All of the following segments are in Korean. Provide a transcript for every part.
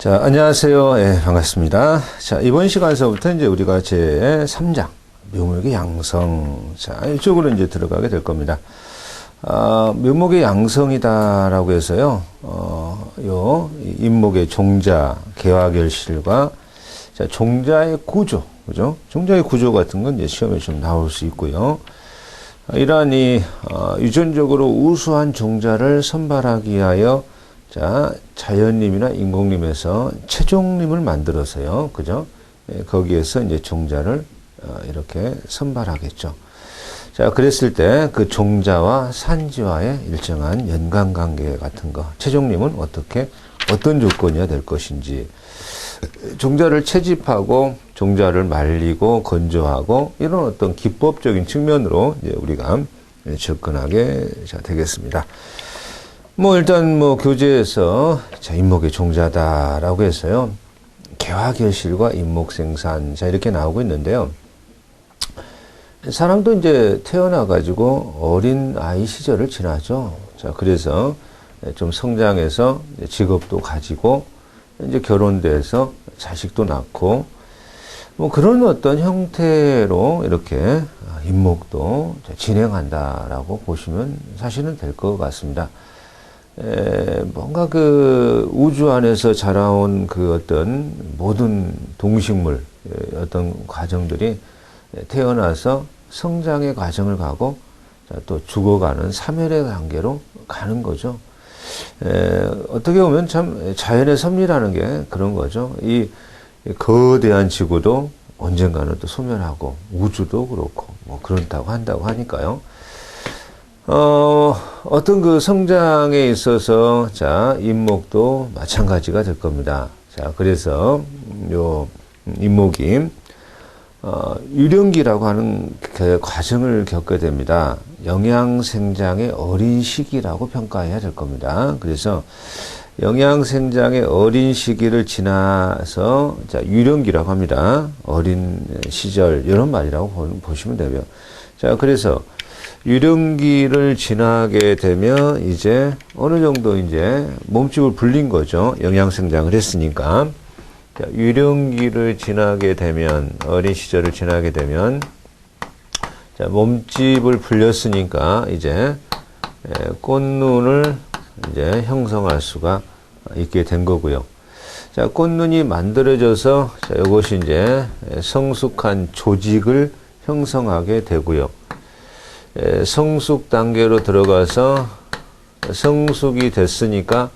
자, 안녕하세요. 예, 반갑습니다. 자, 이번 시간서부터 이제 우리가 제 3장, 묘목의 양성. 자, 이쪽으로 이제 들어가게 될 겁니다. 묘목의 양성이다라고 해서요, 요, 임목의 종자, 개화결실과, 자, 종자의 구조, 그죠? 종자의 구조 같은 건 이제 시험에 좀 나올 수 있고요. 이러한 유전적으로 우수한 종자를 선발하기 위하여 자, 자연림이나 인공림에서 체종림을 만들어서요. 그죠? 예, 거기에서 이제 종자를 이렇게 선발하겠죠. 자, 그랬을 때 그 종자와 산지와의 일정한 연관관계 같은 거. 체종림은 어떤 조건이어야 될 것인지. 종자를 채집하고 종자를 말리고 건조하고 이런 어떤 기법적인 측면으로 이제 우리가 접근하게 되겠습니다. 일단 교재에서 자, 임목의 종자다라고 해서요. 개화결실과 임목생산 자, 이렇게 나오고 있는데요. 사람도 이제 태어나가지고 어린 아이 시절을 지나죠. 자, 그래서 좀 성장해서 직업도 가지고 이제 결혼돼서 자식도 낳고 그런 어떤 형태로 이렇게 임목도 진행한다라고 보시면 사실은 될 것 같습니다. 뭔가 그 우주 안에서 자라온 그 어떤 모든 동식물 어떤 과정들이 태어나서 성장의 과정을 가고 또 죽어가는 사멸의 단계로 가는 거죠. 어떻게 보면 참 자연의 섭리라는 게 그런 거죠. 이 거대한 지구도 언젠가는 또 소멸하고 우주도 그렇고 그렇다고 한다고 하니까요. 어떤 그 성장에 있어서, 자, 임목도 마찬가지가 될 겁니다. 자, 그래서, 요, 임목이, 유령기라고 하는 그 과정을 겪게 됩니다. 영양생장의 어린 시기라고 평가해야 될 겁니다. 그래서, 영양생장의 어린 시기를 지나서, 자, 유령기라고 합니다. 어린 시절, 이런 말이라고 보시면 되고요. 자, 그래서, 유령기를 지나게 되면 이제 어느 정도 이제 몸집을 불린 거죠. 영양생장을 했으니까. 자, 유령기를 지나게 되면, 어린 시절을 지나게 되면, 자, 몸집을 불렸으니까 이제 꽃눈을 이제 형성할 수가 있게 된 거고요. 자, 꽃눈이 만들어져서, 자, 이것이 이제 성숙한 조직을 형성하게 되고요. 성숙 단계로 들어가서 성숙이 됐으니까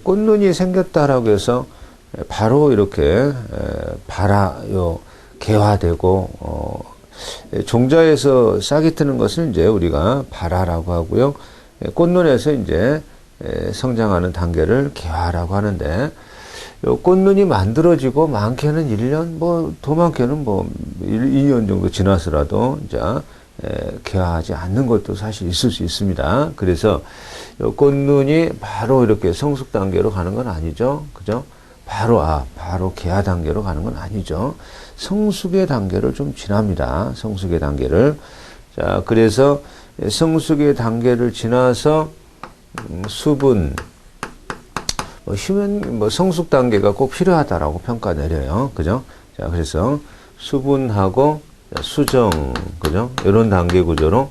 꽃눈이 생겼다라고 해서 바로 이렇게 개화되고 종자에서 싹이 트는 것을 이제 우리가 발화라고 하고요. 꽃눈에서 이제 성장하는 단계를 개화라고 하는데 요 꽃눈이 만들어지고 많게는 1년 더 많게는 2년 정도 지나서라도 자 개화하지 않는 것도 사실 있을 수 있습니다. 그래서 꽃눈이 바로 이렇게 성숙 단계로 가는 건 아니죠. 그죠? 바로 개화 단계로 가는 건 아니죠. 성숙의 단계를 좀 지납니다. 성숙의 단계를. 자, 그래서 성숙의 단계를 지나서 수분, 성숙 단계가 꼭 필요하다라고 평가 내려요. 그죠? 자, 그래서 수분하고 수정, 그죠? 이런 단계 구조로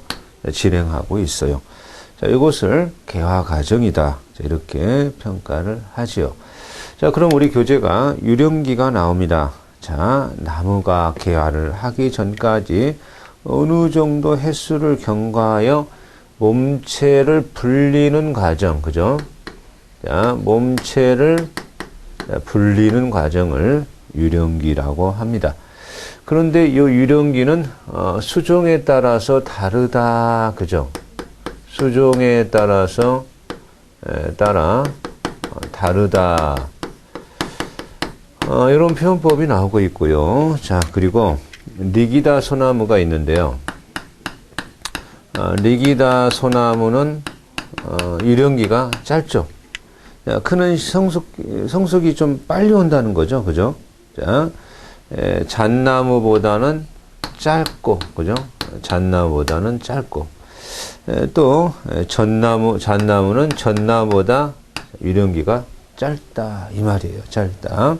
진행하고 있어요. 자, 이것을 개화 과정이다. 자, 이렇게 평가를 하지요. 자, 그럼 우리 교재가 유령기가 나옵니다. 자, 나무가 개화를 하기 전까지 어느 정도 횟수를 경과하여 몸체를 불리는 과정, 그죠? 자, 몸체를 불리는 과정을 유령기라고 합니다. 그런데 이 유령기는 수종에 따라서 다르다, 그죠? 수종에 따라서 다르다. 이런 표현법이 나오고 있고요. 자, 그리고 리기다 소나무가 있는데요. 리기다 소나무는 유령기가 짧죠. 자, 크는 성숙이 좀 빨리 온다는 거죠, 그죠? 자. 잣나무보다는 짧고, 그죠? 잣나무보다는 짧고. 또, 잣나무는 전나무보다 유령기가 짧다 이 말이에요. 짧다.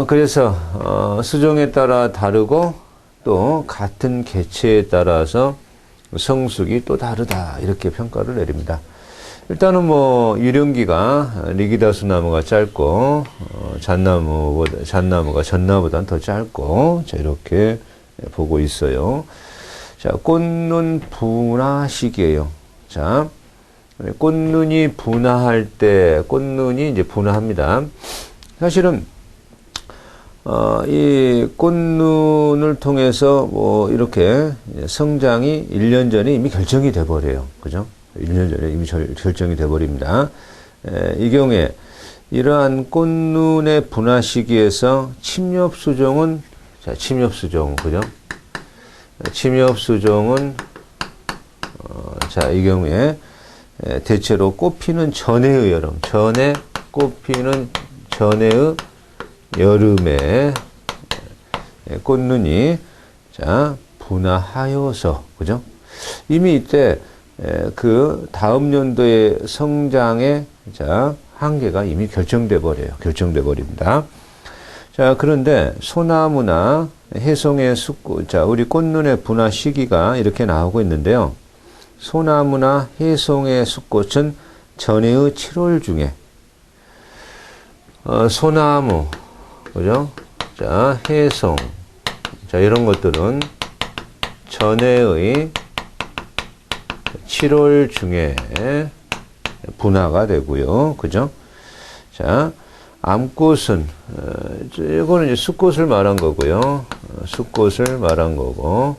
그래서 수종에 따라 다르고 또 같은 개체에 따라서 성숙이 또 다르다 이렇게 평가를 내립니다. 일단은 뭐 유령기가 리기다수 나무가 짧고 잣나무가 전나무보다는 더 짧고 자 이렇게 보고 있어요. 자, 꽃눈 분화 시기예요. 자, 꽃눈이 분화할 때 꽃눈이 이제 분화합니다. 사실은 이 꽃눈을 통해서 뭐 이렇게 성장이 1년 전에 이미 결정이 돼 버려요. 그죠? 1년 전에 이미 결정이 돼 버립니다. 이 경우에 이러한 꽃눈의 분화 시기에서 침엽수종은 자, 침엽수종 그죠? 침엽수종은 자, 이 경우에 대체로 꽃피는 전해의 여름, 전에 꽃피는 전해의 여름에 꽃눈이 자 분화하여서 그죠? 이미 이때 그 다음 연도의 성장의 자 한계가 이미 결정돼 버려요. 결정돼 버립니다. 자 그런데 소나무나 해송의 숫꽃, 자 우리 꽃눈의 분화 시기가 이렇게 나오고 있는데요. 소나무나 해송의 숫꽃은 전해의 7월 중에 소나무 그죠? 자, 해송. 자, 이런 것들은 전해의 7월 중에 분화가 되고요. 그죠? 자, 암꽃은, 이거는 이제 숫꽃을 말한 거고요. 숫꽃을 말한 거고.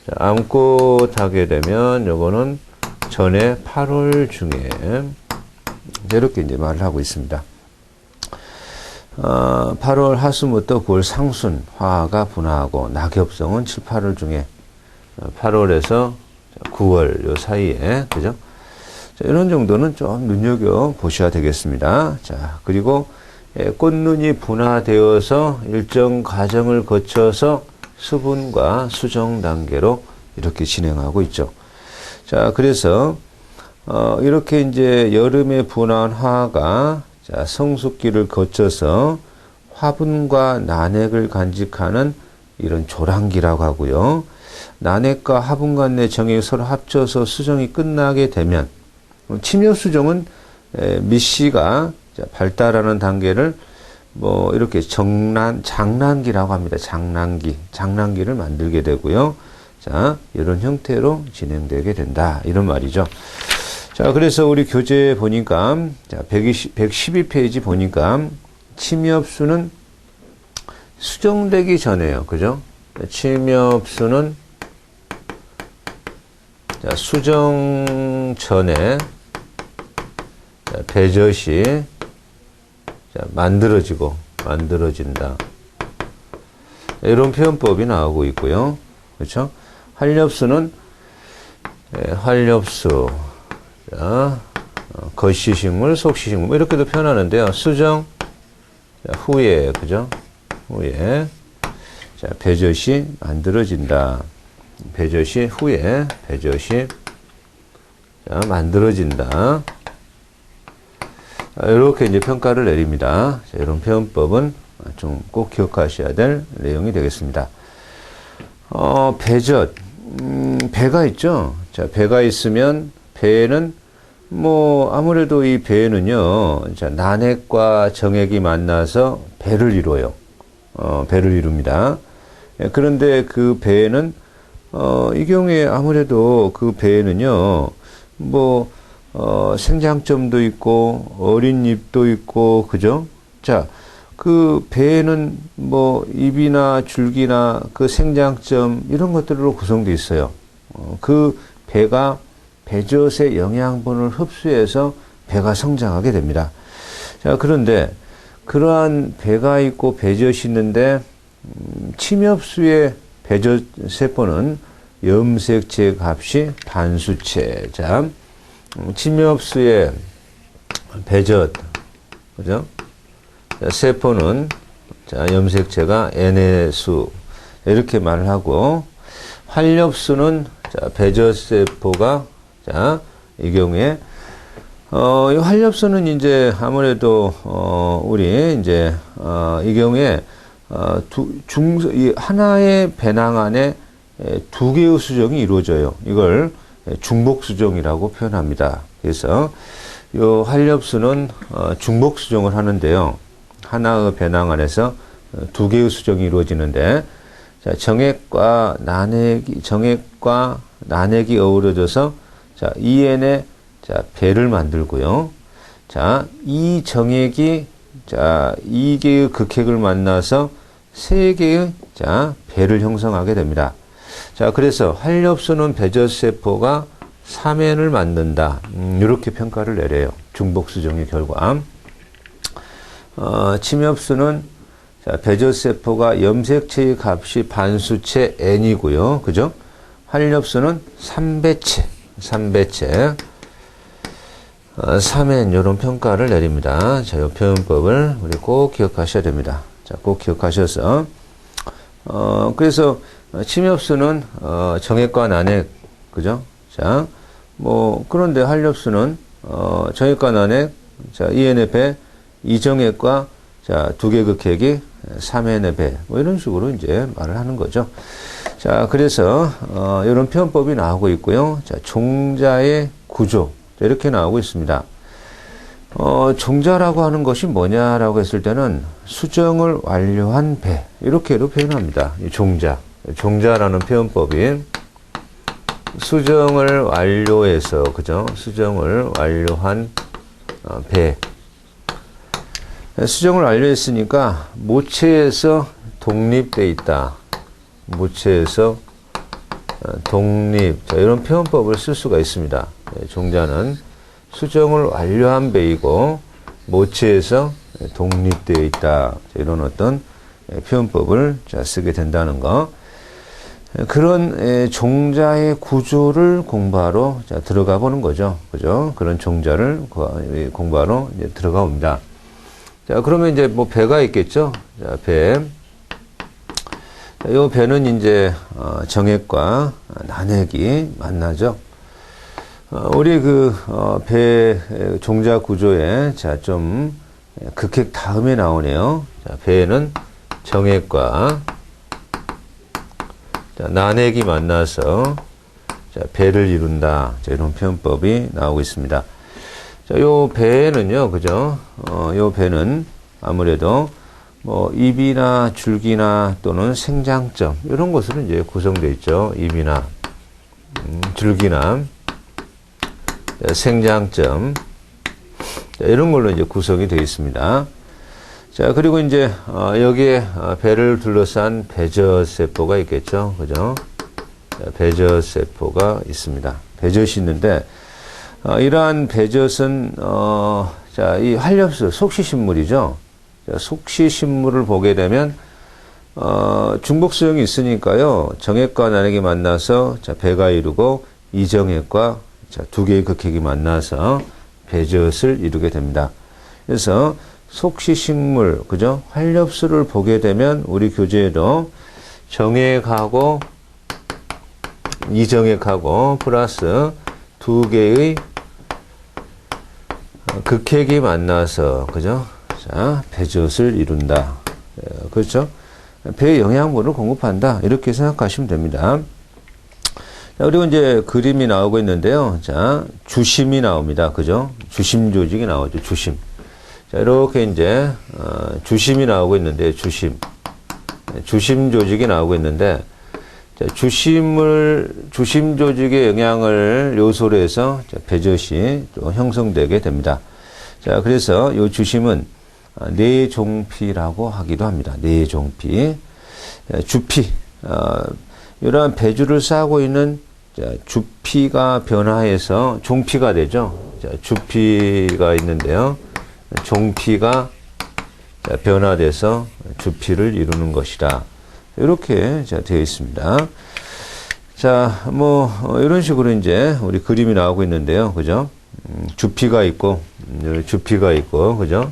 자, 암꽃 하게 되면, 요거는 전해 8월 중에, 이렇게 이제 말을 하고 있습니다. 8월 하순부터 9월 상순, 화가 분화하고, 낙엽성은 7, 8월 중에, 8월에서 9월 요 사이에, 그죠? 자, 이런 정도는 좀 눈여겨 보셔야 되겠습니다. 자, 그리고 꽃눈이 분화되어서 일정 과정을 거쳐서 수분과 수정 단계로 이렇게 진행하고 있죠. 자, 그래서, 이렇게 이제 여름에 분화한 화가 자, 성숙기를 거쳐서 화분과 난핵을 간직하는 이런 조랑기라고 하고요. 난핵과 화분 간의 정액이 서로 합쳐서 수정이 끝나게 되면 침엽수종은 밑씨가 발달하는 단계를 뭐 이렇게 장난기라고 합니다. 장난기를 만들게 되고요. 자, 이런 형태로 진행되게 된다. 이런 말이죠. 자, 그래서 우리 교재에 보니까, 자, 112페이지 보니까, 침엽수는 수정되기 전에요. 그죠? 침엽수는, 자, 수정 전에, 자, 배젖이, 자, 만들어진다. 이런 표현법이 나오고 있고요. 그렇죠? 활엽수는, 활엽수. 자, 겉시식물, 속시식물, 이렇게도 표현하는데요. 수정, 자, 후에, 그죠? 후에, 자, 배젖이 만들어진다. 배젖이 후에, 배젖이, 자, 만들어진다. 이렇게 이제 평가를 내립니다. 자, 이런 표현법은 좀 꼭 기억하셔야 될 내용이 되겠습니다. 배젖, 배가 있죠? 자, 배가 있으면, 배에는 뭐 아무래도 이 배에는요, 자, 난핵과 정액이 만나서 배를 이루어요. 배를 이룹니다. 그런데 그 배에는 이 경우에 아무래도 그 배에는요, 뭐 생장점도 있고 어린 잎도 있고 그죠? 자, 그 배에는 뭐 잎이나 줄기나 그 생장점 이런 것들로 구성되어 있어요. 그 배가 배젖의 영양분을 흡수해서 배가 성장하게 됩니다. 자, 그런데 그러한 배가 있고 배젖이 있는데 침엽수의 배젖 세포는 염색체 값이 반수체. 자, 침엽수의 배젖, 그죠? 자, 세포는 자, 염색체가 N의 수 이렇게 말을 하고 활엽수는 자, 배젖 세포가 자, 이 경우에 이 활엽수는 이제 아무래도, 우리 이제, 이 경우에, 이 하나의 배낭 안에 두 개의 수정이 이루어져요. 이걸 중복수정이라고 표현합니다. 그래서 이 활엽수는 중복수정을 하는데요. 하나의 배낭 안에서 두 개의 수정이 이루어지는데, 자, 정액과 난액이 어우러져서, 자, EN의 자, 배를 만들고요. 자, 이 정액이, 자, 2개의 극핵을 만나서 3개의, 자, 배를 형성하게 됩니다. 자, 그래서 활엽수는 배젖세포가 3N을 만든다. 이렇게 평가를 내려요. 중복수정의 결과. 침엽수는, 자, 배젖세포가 염색체의 값이 반수체 N이고요. 그죠? 활엽수는 3배체. 3N, 요런 평가를 내립니다. 자, 요 표현법을 우리 꼭 기억하셔야 됩니다. 자, 꼭 기억하셔서, 그래서, 침엽수는, 정액과 난액, 그죠? 자, 그런데 활엽수는, 정액과 난액, 자, EN의 배, 이정액과, 자, 두 개 극핵이 3N의 배, 이런 식으로 이제 말을 하는 거죠. 자, 그래서, 이런 표현법이 나오고 있고요. 자, 종자의 구조. 이렇게 나오고 있습니다. 종자라고 하는 것이 뭐냐라고 했을 때는 수정을 완료한 배. 이렇게로 표현합니다. 이 종자라는 표현법이 수정을 완료해서, 그죠? 수정을 완료한 배. 수정을 완료했으니까 모체에서 독립돼 있다. 모체에서 독립. 자, 이런 표현법을 쓸 수가 있습니다. 종자는 수정을 완료한 배이고 모체에서 독립되어 있다. 자, 이런 어떤 표현법을 자, 쓰게 된다는 거. 그런 종자의 구조를 공부하러 자, 들어가 보는 거죠. 그죠? 그런 종자를 공부하러 이제 들어가 봅니다. 자, 그러면 이제 배가 있겠죠? 자, 배. 이 배는 이제 정액과 난액이 만나죠. 우리 배 종자 구조에 자, 좀 극핵 다음에 나오네요. 자, 배에는 정액과 자, 난액이 만나서 자, 배를 이룬다. 자, 이런 표현법이 나오고 있습니다. 자, 요 배는요, 그죠? 요 배는 아무래도 잎이나 줄기나 또는 생장점 이런 것으로 이제 구성되어 있죠. 잎이나 줄기나 생장점 이런 걸로 이제 구성이 되어 있습니다. 자, 그리고 이제 여기에 배를 둘러싼 배젖세포가 있겠죠. 그죠? 배젖세포가 있습니다. 배젖이 있는데 이러한 배젖은 자, 이 활엽수 속시식물이죠. 자, 속시식물을 보게 되면 중복수용이 있으니까요. 정액과 난액이 만나서 자, 배가 이루고 이정액과 자, 두 개의 극핵이 만나서 배젖을 이루게 됩니다. 그래서 속시식물, 그죠? 활엽수를 보게 되면 우리 교재에도 정액하고 이정액하고 플러스 두 개의 극핵이 만나서, 그죠? 자, 배젖을 이룬다. 그렇죠? 배의 영양분을 공급한다. 이렇게 생각하시면 됩니다. 자, 그리고 이제 그림이 나오고 있는데요. 자, 주심이 나옵니다. 그죠? 주심 조직이 나오죠. 주심. 자, 이렇게 이제, 주심이 나오고 있는데, 주심 조직이 나오고 있는데, 자, 주심 조직의 영향을 요소로 해서 자, 배젖이 또 형성되게 됩니다. 자, 그래서 이 주심은 뇌종피라고 하기도 합니다. 뇌종피. 주피. 이러한 배주를 싸고 있는 자, 주피가 변화해서 종피가 되죠. 자, 주피가 있는데요. 종피가 자, 변화돼서 주피를 이루는 것이다. 이렇게 자, 되어 있습니다. 자, 이런 식으로 이제 우리 그림이 나오고 있는데요. 그죠? 주피가 있고, 그죠?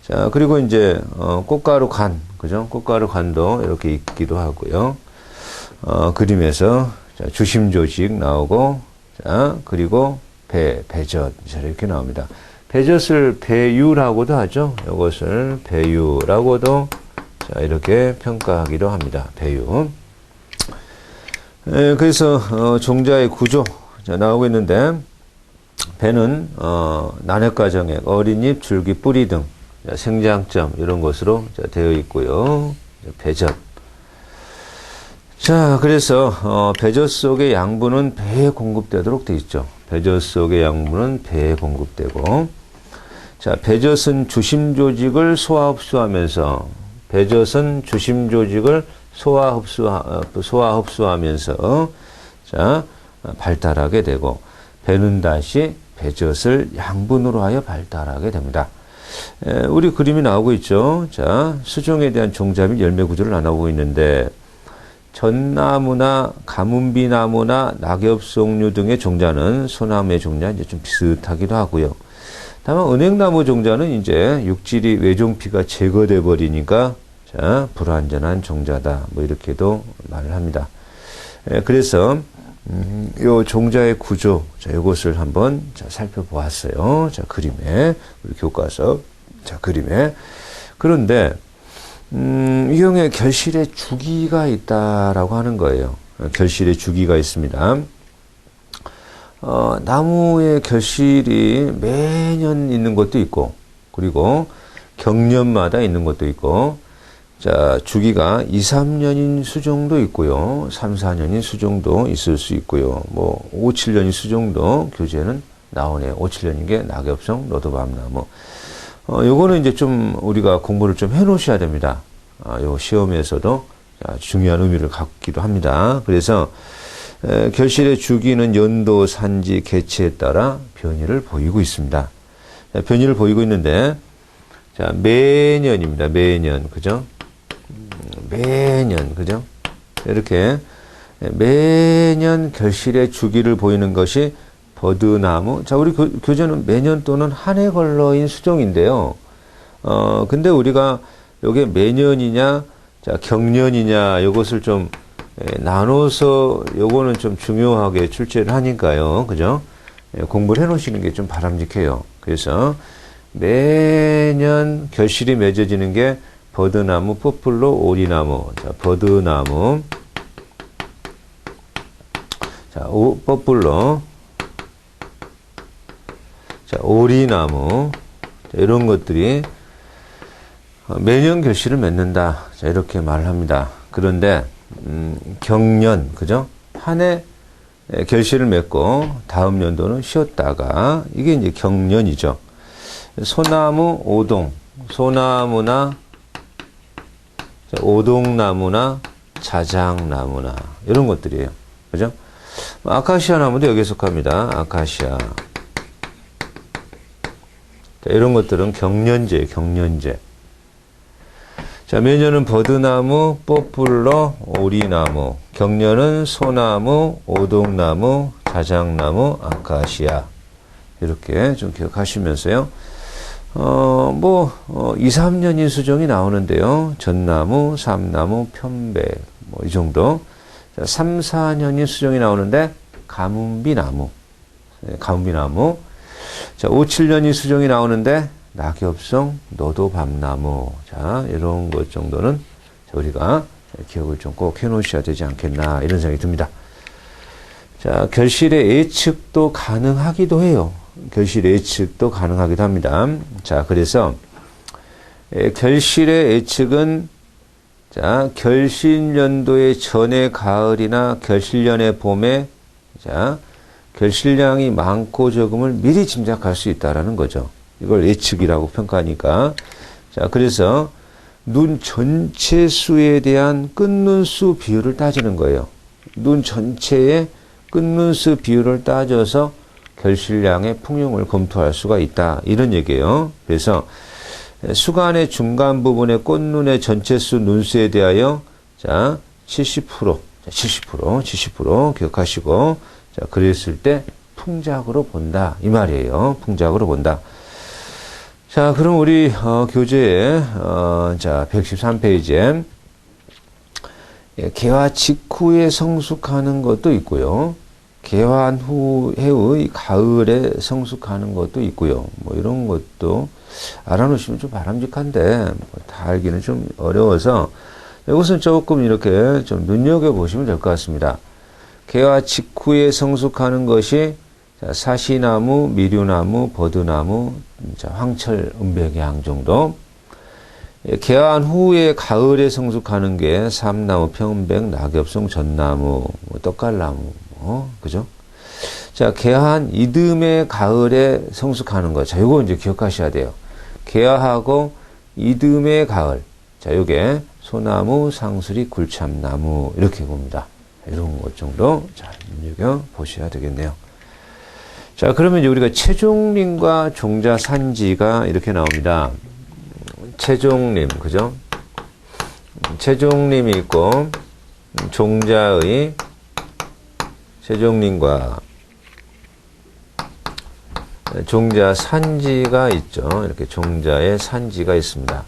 자, 그리고 이제, 꽃가루 간, 그죠? 꽃가루 간도 이렇게 있기도 하고요. 그림에서, 자, 주심 조직 나오고, 자, 그리고 배젖. 자, 이렇게 나옵니다. 배젖을 배유라고도 하죠. 이것을 배유라고도 자, 이렇게 평가하기도 합니다. 배유. 그래서 종자의 구조 자, 나오고 있는데 배는 난획 과정에 어린잎, 줄기, 뿌리 등 자, 생장점 이런 것으로 자, 되어 있고요. 자, 배젖. 자, 그래서 배젖 속의 양분은 배에 공급되도록 되어 있죠. 배젖 속의 양분은 배에 공급되고, 자, 배젖은 주심 조직을 소화 흡수하면서, 배젖은 주심 조직을 소화 흡수하면서, 자, 발달하게 되고, 배는 다시 배젖을 양분으로 하여 발달하게 됩니다. 우리 그림이 나오고 있죠. 자, 수종에 대한 종자 및 열매 구조를 나누고 있는데, 전나무나 가뭄비나무나 낙엽송류 등의 종자는 소나무의 종자와 이제 좀 비슷하기도 하고요. 다만 은행나무 종자는 이제 육질이 외종피가 제거돼 버리니까 자, 불완전한 종자다. 뭐 이렇게도 말을 합니다. 그래서 요 종자의 구조, 자, 요것을 한번 자, 살펴보았어요. 자, 그림에 우리 교과서 자, 그림에 그런데 이 경우에 결실의 주기가 있다라고 하는 거예요. 결실의 주기가 있습니다. 나무의 결실이 매년 있는 것도 있고, 그리고 경년마다 있는 것도 있고, 자, 주기가 2, 3년인 수종도 있고요. 3, 4년인 수종도 있을 수 있고요. 뭐, 5, 7년인 수종도 교재는 나오네요. 5, 7년인 게 낙엽송, 너도밤나무. 요거는 이제 좀 우리가 공부를 좀 해 놓으셔야 됩니다. 요 시험에서도 중요한 의미를 갖기도 합니다. 그래서, 결실의 주기는 연도, 산지, 개체에 따라 변이를 보이고 있습니다. 자, 변이를 보이고 있는데, 자, 매년입니다. 매년. 그죠? 매년. 그죠? 이렇게 매년 결실의 주기를 보이는 것이 버드나무. 자, 우리 교재는 매년 또는 한 해 걸러인 수종인데요. 근데 우리가 요게 매년이냐, 자, 경년이냐, 요것을 좀 나눠서 요거는 좀 중요하게 출제를 하니까요. 그죠? 공부를 해 놓으시는 게 좀 바람직해요. 그래서 매년 결실이 맺어지는 게 버드나무, 포플로, 오리나무. 자, 버드나무. 자, 포플로. 자, 오리나무. 자, 이런 것들이 매년 결실을 맺는다. 자, 이렇게 말을 합니다. 그런데, 경년, 그죠? 한 해 결실을 맺고, 다음 연도는 쉬었다가, 이게 이제 경년이죠. 소나무, 오동, 소나무나, 오동나무나, 자작나무나, 이런 것들이에요. 그죠? 아카시아 나무도 여기에 속합니다. 아카시아. 자, 이런 것들은 경년제예요, 경년제. 자, 매년은 버드나무, 뽀플러, 오리나무, 경년은 소나무, 오동나무, 자작나무, 아카시아. 이렇게 좀 기억하시면서요. 2, 3년인 수종이 나오는데요. 전나무, 삼나무, 편배, 뭐, 이 정도. 자, 3, 4년인 수종이 나오는데, 가뭄비나무. 가뭄비나무. 자, 5, 7년인 수종이 나오는데, 낙엽송, 너도밤나무. 자, 이런 것 정도는 우리가 기억을 좀 꼭 해 놓으셔야 되지 않겠나, 이런 생각이 듭니다. 자, 결실의 예측도 가능하기도 해요. 결실의 예측도 가능하기도 합니다. 자, 그래서, 결실의 예측은, 자, 결실연도의 전의 가을이나 결실연의 봄에, 자, 결실량이 많고 적음을 미리 짐작할 수 있다라는 거죠. 이걸 예측이라고 평가하니까. 자, 그래서 눈 전체 수에 대한 끝눈수 비율을 따지는 거예요. 눈 전체의 끝눈수 비율을 따져서 결실량의 풍용을 검토할 수가 있다. 이런 얘기예요. 그래서 수간의 중간 부분의 꽃눈의 전체수 눈수에 대하여 자, 70% 기억하시고 자, 그랬을 때 풍작으로 본다. 이 말이에요. 풍작으로 본다. 자, 그럼 우리 교재에 자, 113페이지에 개화 직후에 성숙하는 것도 있고요. 개화한 후해의 가을에 성숙하는 것도 있고요. 뭐 이런 것도 알아놓으시면 좀 바람직한데 뭐다 알기는 좀 어려워서 이것은 조금 이렇게 좀 눈여겨보시면 될 것 같습니다. 개화 직후에 성숙하는 것이 사시나무, 미류나무, 버드나무, 황철, 은백양 정도. 개화한 후에 가을에 성숙하는 게 삼나무, 평백, 낙엽송, 전나무, 떡갈나무, 그죠? 자, 개화한 이듬해 가을에 성숙하는 거. 자, 요거 이제 기억하셔야 돼요. 개화하고 이듬해 가을. 자, 요게 소나무, 상수리, 굴참나무 이렇게 봅니다. 이런 것 정도 자, 눈여겨 보셔야 되겠네요. 자, 그러면 이제 우리가 채종림과 종자산지가 이렇게 나옵니다. 채종림, 그죠? 채종림이 있고 종자의 채종림과 종자산지가 있죠. 이렇게 종자의 산지가 있습니다.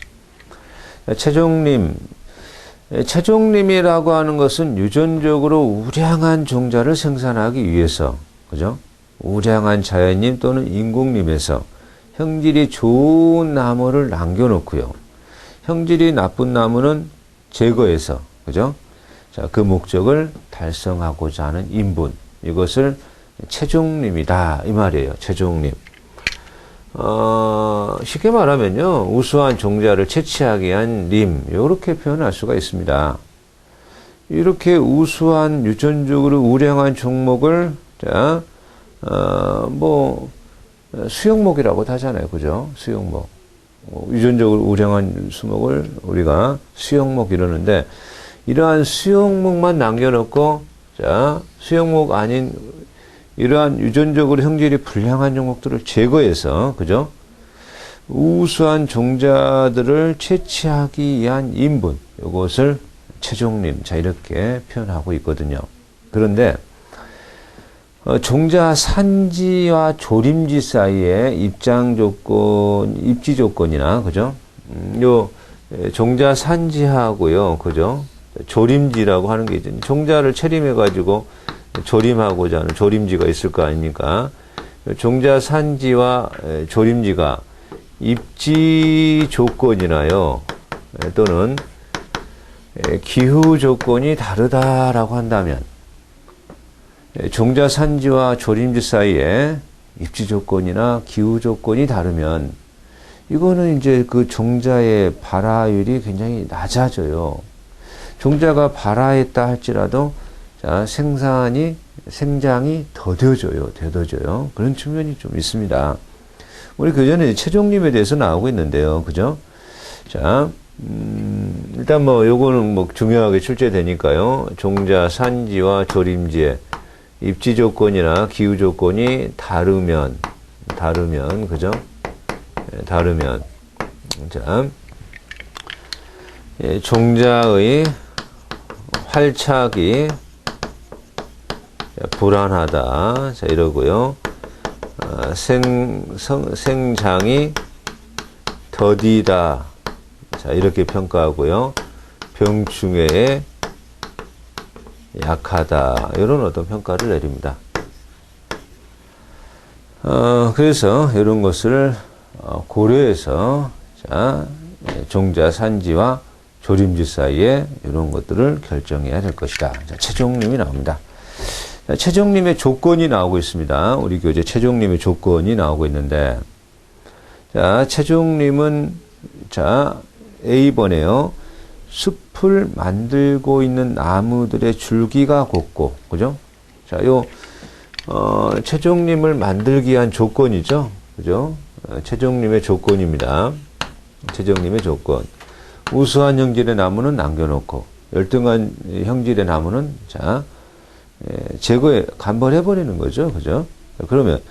채종림이라고 하는 것은 유전적으로 우량한 종자를 생산하기 위해서, 그죠? 우량한 자연림 또는 인공림에서 형질이 좋은 나무를 남겨놓고요. 형질이 나쁜 나무는 제거해서, 그죠? 자, 그 목적을 달성하고자 하는 인분. 이것을 채종림이다. 이 말이에요. 채종림. 쉽게 말하면요. 우수한 종자를 채취하기 위한 림. 이렇게 표현할 수가 있습니다. 이렇게 우수한 유전적으로 우량한 종목을, 자, 수용목이라고도 하잖아요. 그죠? 수용목. 유전적으로 우량한 수목을 우리가 수용목 이러는데, 이러한 수용목만 남겨놓고, 자, 수용목 아닌 이러한 유전적으로 형질이 불량한 종목들을 제거해서, 그죠? 우수한 종자들을 채취하기 위한 인분, 이것을 채종림, 자, 이렇게 표현하고 있거든요. 그런데, 종자 산지와 조림지 사이에 입지 조건이나, 그죠? 종자 산지하고요, 그죠? 조림지라고 하는 게 있죠. 종자를 채림해가지고 조림하고자 하는 조림지가 있을 거 아닙니까? 종자 산지와 조림지가 입지 조건이나요, 또는 기후 조건이 다르다라고 한다면, 종자 산지와 조림지 사이에 입지 조건이나 기후 조건이 다르면, 이거는 이제 그 종자의 발화율이 굉장히 낮아져요. 종자가 발화했다 할지라도, 자, 생장이 더뎌져요. 그런 측면이 좀 있습니다. 우리 그 전에 채종림에 대해서 나오고 있는데요. 그죠? 자, 일단 요거는 중요하게 출제되니까요. 종자 산지와 조림지의 입지 조건이나 기후 조건이 다르면, 그죠? 다르면. 자, 종자의 활착이 불안하다. 자, 이러고요. 생장이 더디다. 자, 이렇게 평가하고요. 병충해에 약하다. 이런 어떤 평가를 내립니다. 그래서 이런 것을 고려해서, 자, 종자 산지와 조림지 사이에 이런 것들을 결정해야 될 것이다. 자, 채종림이 나옵니다. 자, 채종림의 조건이 나오고 있습니다. 우리 교재 채종림의 조건이 나오고 있는데, 자, 채종림은, 자, A번에요. 숲을 만들고 있는 나무들의 줄기가 곱고, 그죠? 자, 채종림을 만들기 위한 조건이죠. 그죠? 채종림의 조건입니다. 채종림의 조건. 우수한 형질의 나무는 남겨놓고, 열등한 형질의 나무는, 자, 간벌해버리는 거죠. 그죠? 그러면,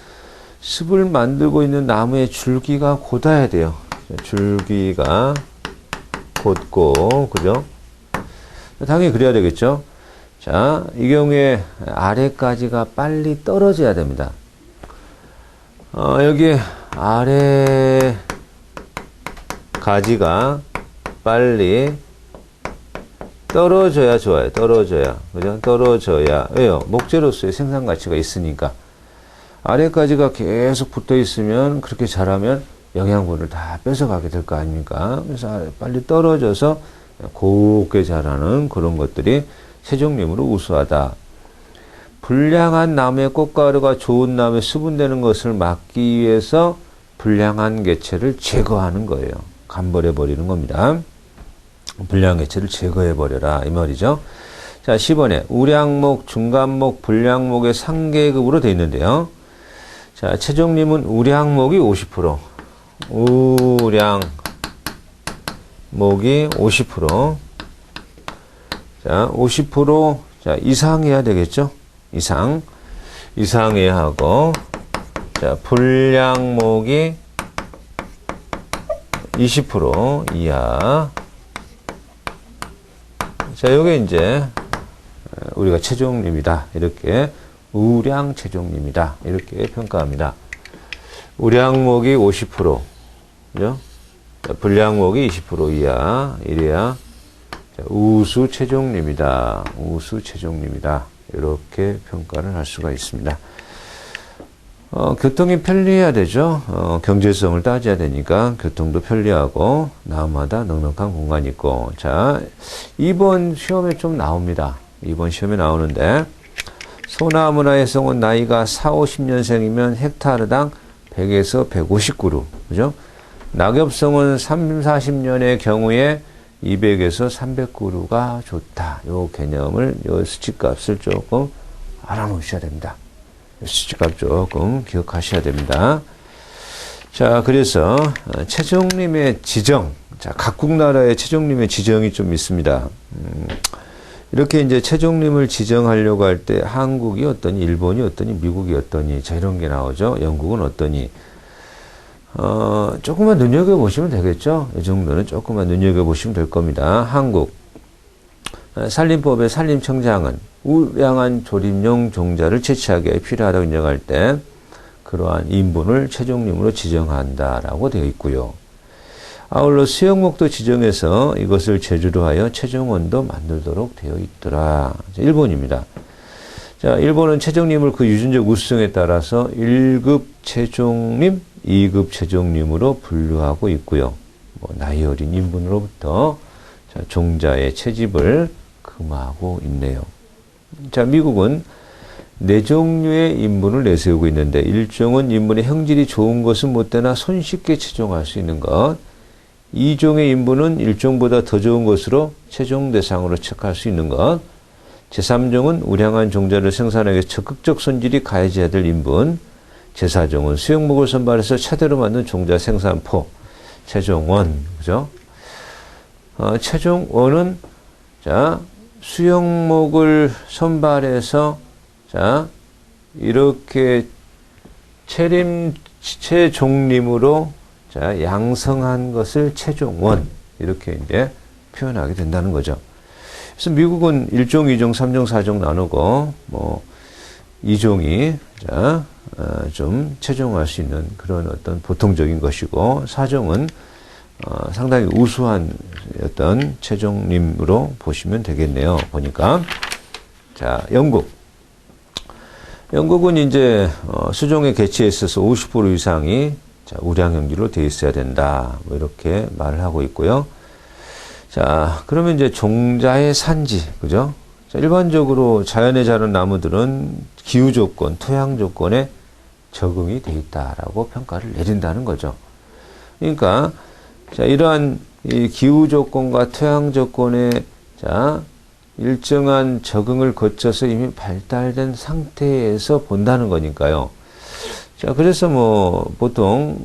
습을 만들고 있는 나무의 줄기가 곧아야 돼요. 줄기가 곧고, 그죠? 당연히 그래야 되겠죠? 자, 이 경우에 아래까지가 빨리 떨어져야 됩니다. 여기 아래 가지가 빨리 떨어져야 좋아요. 떨어져야. 그죠? 떨어져야. 왜요? 목재로서의 생산 가치가 있으니까. 아래까지가 계속 붙어 있으면, 그렇게 잘하면 영양분을 다 뺏어가게 될 거 아닙니까? 그래서 빨리 떨어져서 곱게 자라는 그런 것들이 체종림으로 우수하다. 불량한 나무의 꽃가루가 좋은 나무에 수분되는 것을 막기 위해서 불량한 개체를 제거하는 거예요. 간벌해 버리는 겁니다. 불량한 개체를 제거해 버려라 이 말이죠. 자, 10번에 우량목, 중간목, 불량목의 상계급으로 되어 있는데요. 자, 체종림은 우량목이 50%, 우량목이 50%. 자, 50% 자, 이상해야 되겠죠? 이상해야 하고, 자, 불량목이 20% 이하. 자, 요게 이제 우리가 체종림이다. 이렇게 우량 체종림이다. 이렇게 평가합니다. 우량목이 50%, 그죠? 자, 불량목이 20% 이하. 이래야 자, 우수 체종림이다. 우수 체종림이다. 이렇게 평가를 할 수가 있습니다. 교통이 편리해야 되죠. 경제성을 따져야 되니까 교통도 편리하고 나무마다 넉넉한 공간이 있고. 자, 이번 시험에 좀 나옵니다. 이번 시험에 나오는데 소나무나 해성은 나이가 4, 50년생이면 헥타르당 100에서 150그루. 그죠? 낙엽성은 3, 40년의 경우에 200에서 300그루가 좋다. 요 개념을, 요 수치값을 조금 알아놓으셔야 됩니다. 수치값 조금 기억하셔야 됩니다. 자, 그래서 체종림의 지정. 자, 각국 나라의 체종림의 지정이 좀 있습니다. 이렇게 이제 체종림을 지정하려고 할 때 한국이 어떠니, 일본이 어떠니, 미국이 어떠니, 자, 이런 게 나오죠. 영국은 어떠니. 조금만 눈여겨보시면 되겠죠. 이 정도는 조금만 눈여겨보시면 될 겁니다. 한국. 산림법의 산림청장은 우량한 조립용 종자를 채취하기에 필요하다고 인정할 때 그러한 인분을 체종림으로 지정한다라고 되어 있고요. 아울러 수영목도 지정해서 이것을 재료로 하여 체종원도 만들도록 되어 있더라. 일본입니다. 자, 일본은 체종림을 그 유전적 우수성에 따라서 1급 체종림, 2급 체종림으로 분류하고 있고요. 나이 어린 인분으로부터 자, 종자의 채집을 금하고 있네요. 자, 미국은 4종류의 인분을 내세우고 있는데, 1종은 인분의 형질이 좋은 것은 못되나 손쉽게 체종할 수 있는 것, 2종의 인분은 1종보다 더 좋은 것으로 체종 대상으로 체크할 수 있는 것, 제3종은 우량한 종자를 생산하기 위해 적극적 손질이 가해져야 될 인분, 제4종은 수용목을 선발해서 차대로 만든 종자 생산포, 체종원, 그죠? 체종원은, 자, 수용목을 선발해서, 자, 이렇게 체종림으로, 자, 양성한 것을 체종원, 이렇게 이제 표현하게 된다는 거죠. 그래서 미국은 1종, 2종, 3종, 4종 나누고, 2종이, 자, 좀 체종할 수 있는 그런 어떤 보통적인 것이고, 4종은 상당히 우수한 어떤 체종림으로 보시면 되겠네요. 보니까. 자, 영국은 이제, 수종의 개체에 있어서 50% 이상이 자, 우량형질로 되어 있어야 된다. 뭐 이렇게 말을 하고 있고요. 자, 그러면 이제 종자의 산지, 그죠? 자, 일반적으로 자연에 자란 나무들은 기후 조건, 토양 조건에 적응이 되어 있다라고 평가를 내린다는 거죠. 그러니까, 자, 이러한 이 기후 조건과 토양 조건에, 자, 일정한 적응을 거쳐서 이미 발달된 상태에서 본다는 거니까요. 자, 그래서 보통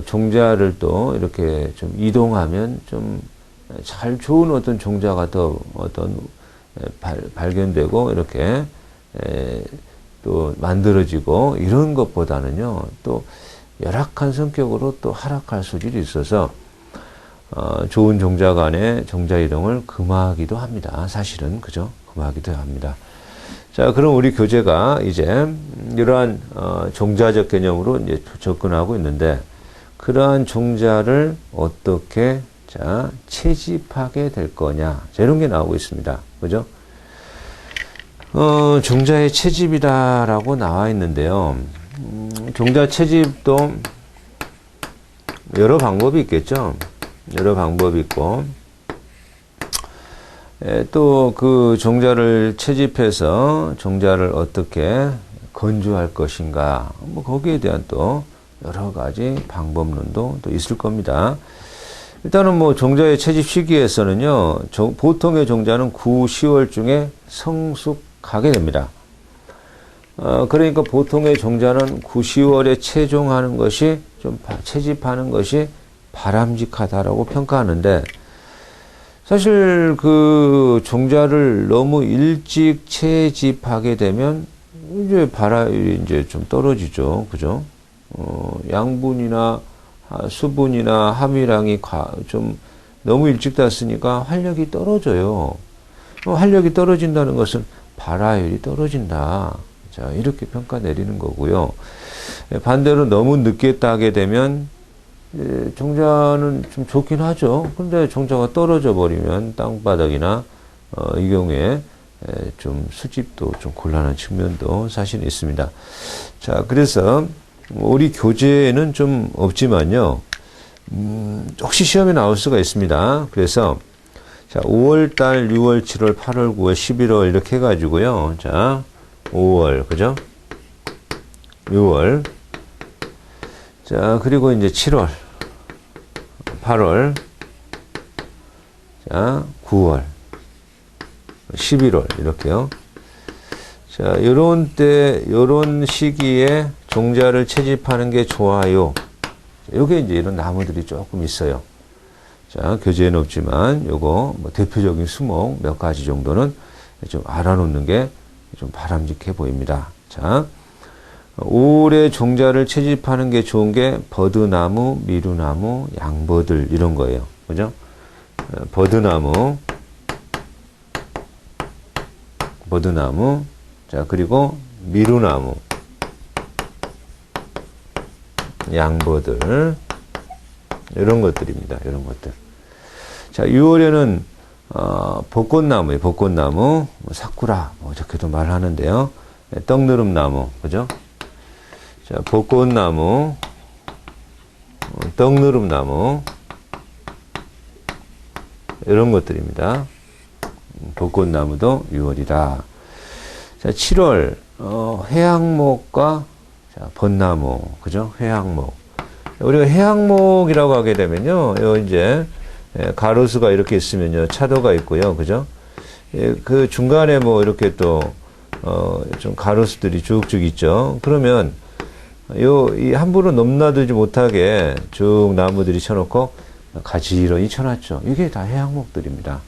종자를 또 이렇게 좀 이동하면 좀 잘 좋은 어떤 종자가 더 어떤 발견되고 이렇게 또 만들어지고 이런 것보다는요, 또 열악한 성격으로 또 하락할 소질이 있어서 좋은 종자 간의 종자 이동을 금하기도 합니다. 사실은, 그죠? 금하기도 합니다. 자, 그럼 우리 교재가 이제 이러한 종자적 개념으로 이제 접근하고 있는데, 그러한 종자를 어떻게 자, 채집하게 될 거냐. 자, 이런 게 나오고 있습니다. 그죠? 종자의 채집이다라고 나와 있는데요. 종자 채집도 여러 방법이 있겠죠. 여러 방법이 있고, 또 그 종자를 채집해서 종자를 어떻게 건조할 것인가, 뭐 거기에 대한 또 여러 가지 방법론도 또 있을 겁니다. 일단은 뭐 종자의 채집 시기에서는요, 보통의 종자는 9, 10월 중에 성숙하게 됩니다. 그러니까 보통의 종자는 9, 10월에 채종하는 것이 채집하는 것이 바람직하다라고 평가하는데, 사실 그 종자를 너무 일찍 채집하게 되면 이제 발화율이 이제 좀 떨어지죠. 그죠? 양분이나 수분이나 함유량이 좀 너무 일찍 땄으니까 활력이 떨어져요. 활력이 떨어진다는 것은 발화율이 떨어진다. 자, 이렇게 평가 내리는 거고요. 반대로 너무 늦게 따게 되면 종자는 좀 좋긴 하죠. 근데 종자가 떨어져 버리면 땅바닥이나 이 경우에 좀 수집도 좀 곤란한 측면도 사실 있습니다. 자, 그래서 우리 교재에는 좀 없지만요. 혹시 시험에 나올 수가 있습니다. 그래서 자, 5월달, 6월, 7월, 8월, 9월, 11월 이렇게 해가지고요. 자, 5월, 그죠? 6월. 자, 그리고 이제 7월, 8월, 자, 9월, 11월, 이렇게요. 자, 요런 시기에 종자를 채집하는 게 좋아요. 요게 이제 이런 나무들이 조금 있어요. 자, 교재에는 없지만 요거 뭐 대표적인 수목 몇 가지 정도는 좀 알아놓는 게 좀 바람직해 보입니다. 자, 올해 종자를 채집하는 게 좋은 게 버드나무, 미루나무, 양버들 이런 거예요. 그죠? 버드나무, 자, 그리고 미루나무, 양버들 이런 것들입니다. 이런 것들. 자, 6월에는 벚꽃나무예요. 벚꽃나무, 뭐 사쿠라, 뭐 이렇게도 말하는데요. 떡느릅나무, 그죠? 자, 벚꽃나무, 떡느릅나무 이런 것들입니다. 벚꽃나무도 6월이다. 자, 7월 해양목과 자, 벚나무, 그죠? 해양목. 우리가 해양목이라고 하게 되면요, 요 이제 가로수가 이렇게 있으면요, 차도가 있고요, 그죠? 그 중간에 뭐 이렇게 또 좀 가로수들이 쭉쭉 있죠. 그러면 이 함부로 넘나들지 못하게 쭉 나무들이 쳐놓고 가지런히 쳐놨죠. 이게 다 해양목들입니다.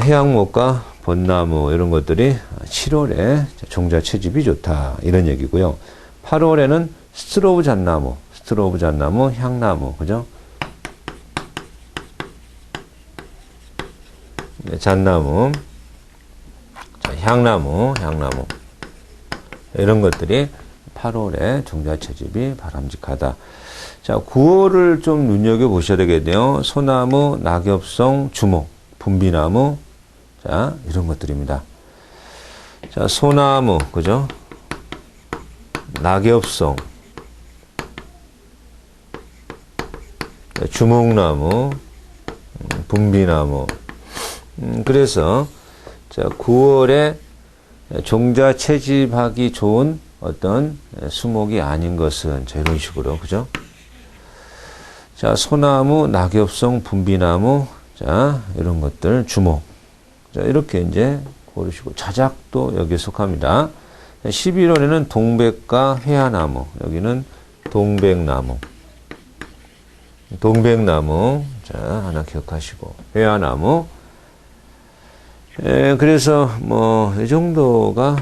해양목과 벚나무 이런 것들이 7월에 종자 채집이 좋다 이런 얘기고요. 8월에는 스트로브 잣나무, 향나무, 그죠? 네, 잣나무, 자, 향나무 이런 것들이 8월에 종자 채집이 바람직하다. 자, 9월을 좀 눈여겨 보셔야 되겠네요. 소나무, 낙엽송, 주목, 분비나무, 자, 이런 것들입니다. 자, 소나무, 그죠? 낙엽송, 주목나무, 분비나무. 그래서, 자, 9월에 종자 채집하기 좋은 어떤 수목이 아닌 것은, 자, 이런 식으로, 그죠? 자, 소나무, 낙엽송, 분비나무, 자, 이런 것들, 주목. 자, 이렇게 이제 고르시고, 자작도 여기에 속합니다. 11월에는 동백과 회화나무, 여기는 동백나무. 자, 하나 기억하시고, 회화나무. 그래서 뭐, 이 정도가,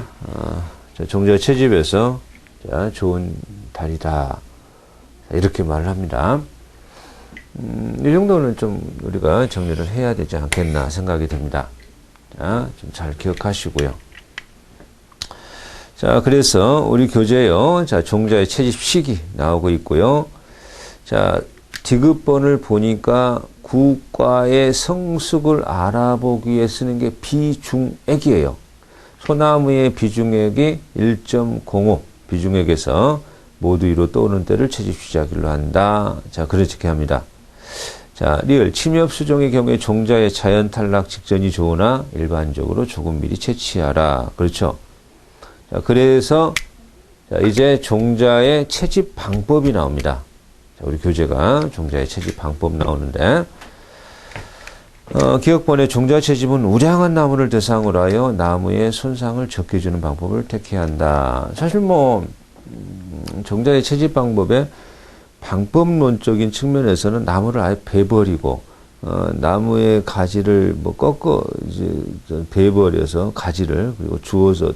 종자 채집에서, 자, 좋은 달이다. 이렇게 말을 합니다. 이 정도는 좀 우리가 정리를 해야 되지 않겠나 생각이 듭니다. 자, 좀 잘 기억하시고요. 자, 그래서 우리 교재요. 자, 종자의 채집 시기 나오고 있고요. 자, 디귿번을 보니까 구과의 성숙을 알아보기 위해 쓰는 게 비중액이에요. 소나무의 비중액이 1.05, 비중액에서 모두 위로 떠오르는 때를 채집시작일로 한다. 자, 그렇게 합니다. 자, 리을 침엽수종의 경우에 종자의 자연 탈락 직전이 좋으나 일반적으로 조금 미리 채취하라. 그렇죠? 자, 그래서 자, 이제 종자의 채집 방법이 나옵니다. 자, 우리 교재가 종자의 채집 방법 나오는데 기억번의 종자 채집은 우량한 나무를 대상으로 하여 나무의 손상을 적게 주는 방법을 택해야 한다. 사실 뭐 종자의 채집 방법에 방법론적인 측면에서는 나무를 아예 베버리고 나무의 가지를 뭐 꺾어 이제 베버려서 가지를 그리고 주워서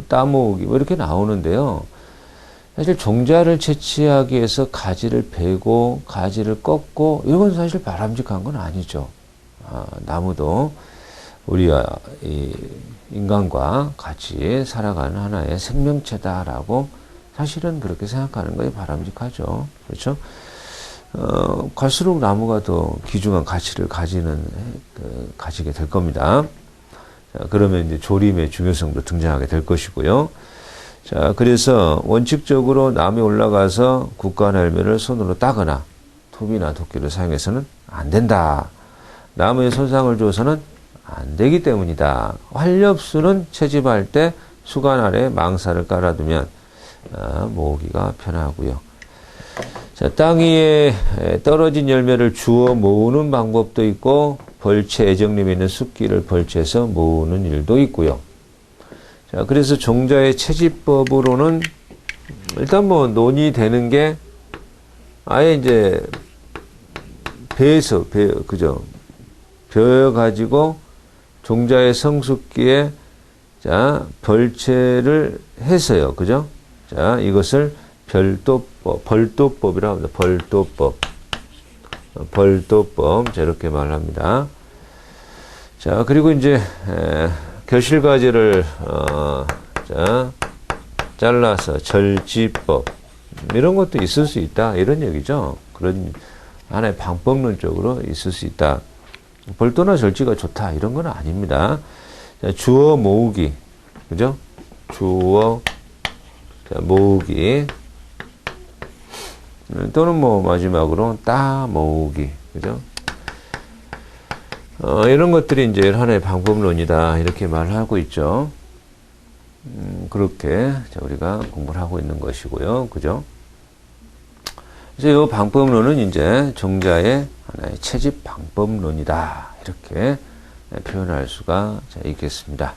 따모으기 뭐 이렇게 나오는데요. 사실 종자를 채취하기 위해서 가지를 베고 가지를 꺾고 이건 사실 바람직한 건 아니죠. 나무도 우리와 이 인간과 같이 살아가는 하나의 생명체다라고 사실은 그렇게 생각하는 것이 바람직하죠. 그렇죠? 갈수록 나무가 더 귀중한 가치를 가지게 될 겁니다. 자, 그러면 이제 조림의 중요성도 등장하게 될 것이고요. 자, 그래서 원칙적으로 나무에 올라가서 국과나 열매를 손으로 따거나 톱이나 도끼를 사용해서는 안 된다. 나무에 손상을 줘서는 안 되기 때문이다. 활엽수는 채집할 때 수간 아래 망사를 깔아두면 모으기가 편하고요. 자, 땅 위에 떨어진 열매를 주워 모으는 방법도 있고 벌채, 애정림에 있는 숲기를 벌채해서 모으는 일도 있고요. 자, 그래서 종자의 채집법으로는 일단 뭐 논의되는 게 아예 이제 그죠? 베어가지고 종자의 성숙기에 자, 벌채를 해서요. 그죠? 자, 이것을 벌도법이라고 합니다. 벌도법. 자, 이렇게 말합니다. 자, 그리고 이제, 결실가지를, 자, 잘라서 절지법. 이런 것도 있을 수 있다. 이런 얘기죠. 그런 하나의 방법론적으로 있을 수 있다. 벌도나 절지가 좋다. 이런 건 아닙니다. 자, 주워 모으기. 그죠? 주워 모으기. 또는 뭐 마지막으로 따 모으기. 그죠? 이런 것들이 이제 하나의 방법론이다. 이렇게 말하고 있죠. 그렇게 우리가 공부를 하고 있는 것이고요. 그죠? 그래서 이 방법론은 이제 종자의 하나의 채집 방법론이다. 이렇게 표현할 수가 있겠습니다.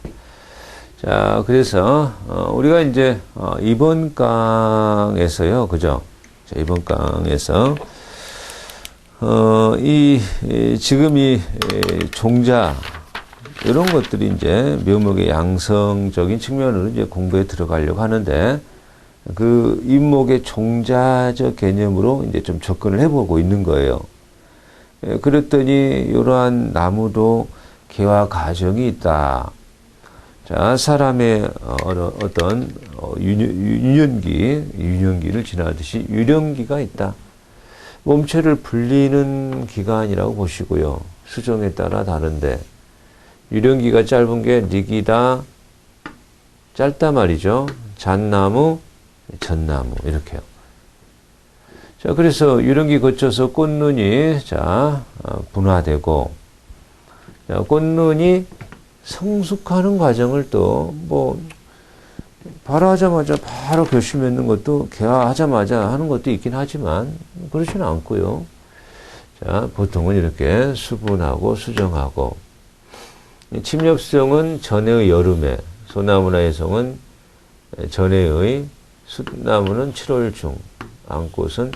자, 그래서, 우리가 이제, 이번 강에서요, 그죠? 자, 이번 강에서, 지금 이 종자, 이런 것들이 이제 묘목의 양성적인 측면으로 이제 공부에 들어가려고 하는데, 그 잇목의 종자적 개념으로 이제 좀 접근을 해보고 있는 거예요. 그랬더니, 이러한 나무도 개화 과정이 있다. 자, 사람의 어떤 유년기를 지나듯이 유령기가 있다. 몸체를 불리는 기간이라고 보시고요. 수종에 따라 다른데 유령기가 짧은 게 닉이다, 짧다 말이죠. 잣나무, 전나무 이렇게요. 자, 그래서 유령기 거쳐서 꽃눈이 분화되고, 자, 꽃눈이 성숙하는 과정을 또 뭐 바로 하자마자 바로 결실 맺는 것도 개화하자마자 하는 것도 있긴 하지만 그렇지는 않고요. 자, 보통은 이렇게 수분하고 수정하고, 침엽수정은 전해의 여름에, 소나무나 해송은 전해의, 숫나무는 7월 중, 앙꽃은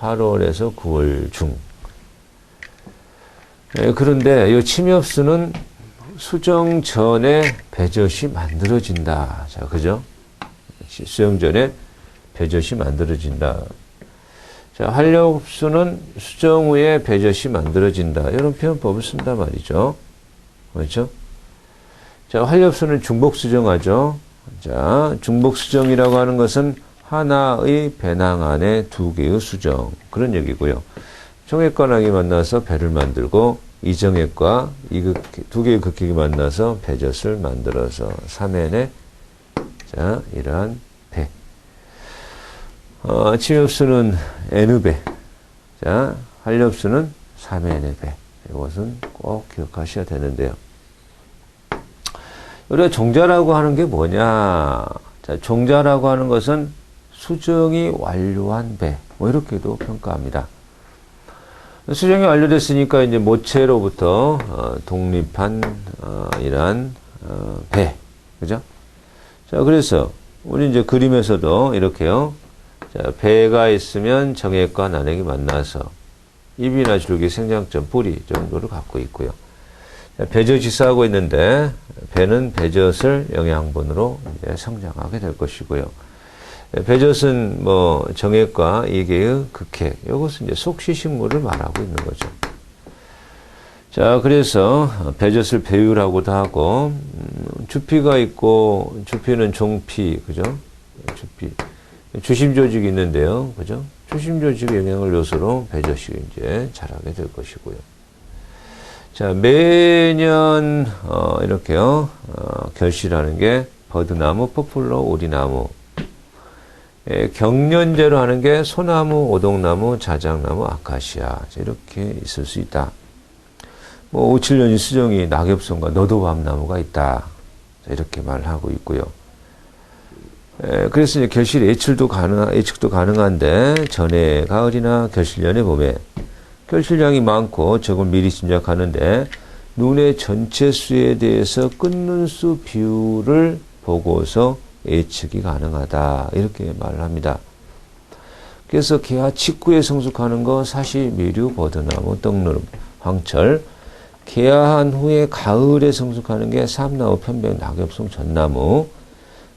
8월에서 9월 중. 그런데 이 침엽수는 수정 전에 배젖이 만들어진다. 자, 그죠? 수정 전에 배젖이 만들어진다. 자, 활엽수는 수정 후에 배젖이 만들어진다. 이런 표현법을 쓴단 말이죠. 그렇죠? 자, 활엽수는 중복수정하죠. 자, 중복수정이라고 하는 것은 하나의 배낭 안에 두 개의 수정. 그런 얘기고요. 정액과 낙이 만나서 배를 만들고 이정액과 두 개의 극핵이 만나서 배젖을 만들어서 3n에 자, 이러한 배. 침엽수는 n배. 자, 한렵수는 3n의 배. 이것은 꼭 기억하셔야 되는데요. 우리가 종자라고 하는 게 뭐냐? 자, 종자라고 하는 것은 수정이 완료한 배. 뭐 이렇게도 평가합니다. 수정이 완료됐으니까 이제 모체로부터 독립한 이러한 배. 그죠? 자, 그래서 우리 이제 그림에서도 이렇게요. 자, 배가 있으면 정액과 난액이 만나서 잎이나 줄기, 생장점, 뿌리 정도를 갖고 있고요. 자, 배젖이 쌓고 있는데 배는 배젖을 영양분으로 이제 성장하게 될 것이고요. 배젖은 뭐 정액과 이계의 극핵, 이것은 이제 속시식물을 말하고 있는 거죠. 자, 그래서 배젖을 배유라고도 하고 주피가 있고 주피는 종피, 그죠? 주피, 주심 조직이 있는데요, 그죠? 주심 조직의 영양을 요소로 배젖이 이제 자라게 될 것이고요. 자, 매년 이렇게요 결실하는 게 버드나무, 포플러, 오리나무. 경년제로 하는 게 소나무, 오동나무, 자작나무, 아카시아. 이렇게 있을 수 있다. 뭐 5, 7년이 수정이 낙엽송과 너도밤나무가 있다. 이렇게 말하고 있고요. 그래서 이제 결실 예측도 가능한데 전해 가을이나 결실년에 봄에 결실량이 많고 적은 미리 짐작하는데 눈의 전체 수에 대해서 끊는 수 비율을 보고서 예측이 가능하다. 이렇게 말을 합니다. 그래서 개화 직후에 성숙하는 거 사시, 미류, 버드나무, 떡누름, 황철. 개화한 후에 가을에 성숙하는 게 삼나무, 편백, 낙엽송, 전나무.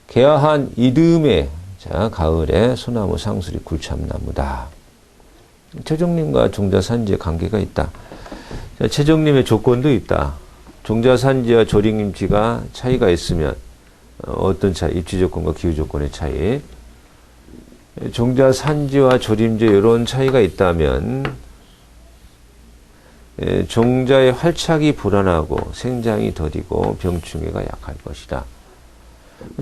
개화한 이듬해 자 가을에 소나무, 상수리, 굴참나무다. 최종림과 종자산지의 관계가 있다. 자, 최종림의 조건도 있다. 종자산지와 조림임지가 차이가 있으면 어떤 차이? 입지 조건과 기후 조건의 차이. 종자산지와 조림지 이런 차이가 있다면 종자의 활착이 불안하고 생장이 더디고 병충해가 약할 것이다.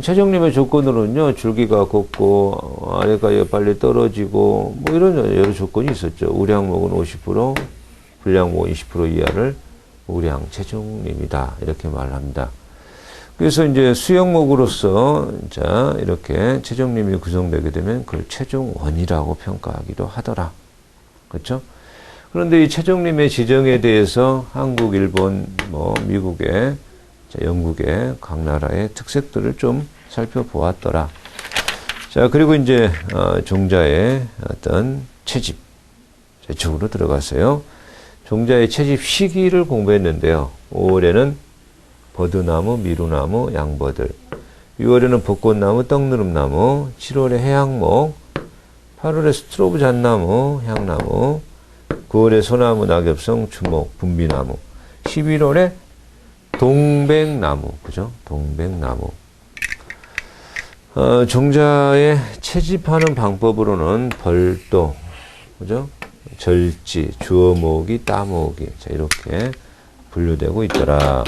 최종림의 조건으로는요, 줄기가 곱고 아래가 빨리 떨어지고 뭐 이런 여러 조건이 있었죠. 우량목은 50%, 불량목은 20% 이하를 우량 최종림이다. 이렇게 말합니다. 그래서 이제 수영목으로서 자 이렇게 최종림이 구성되게 되면 그걸 최종원이라고 평가하기도 하더라. 그렇죠? 그런데 이 최종림의 지정에 대해서 한국, 일본, 뭐 미국의, 영국의 각 나라의 특색들을 좀 살펴보았더라. 자, 그리고 이제 종자의 어떤 채집 이쪽으로 들어갔어요. 종자의 채집 시기를 공부했는데요. 5월에는 버드나무, 미루나무, 양버들. 6월에는 벚꽃나무, 떡누름나무. 7월에 해양목. 8월에 스트로브 잣나무, 향나무. 9월에 소나무, 낙엽송, 추목, 분비나무. 11월에 동백나무, 그죠? 동백나무. 종자의 채집하는 방법으로는 벌도, 그죠? 절지, 주워모으기, 따모으기. 자, 이렇게 분류되고 있더라.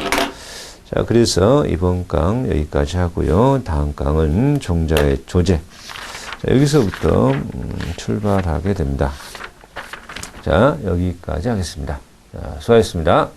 자, 그래서 이번 강 여기까지 하고요. 다음 강은 종자의 조제. 자, 여기서부터 출발하게 됩니다. 자, 여기까지 하겠습니다. 자, 수고하셨습니다.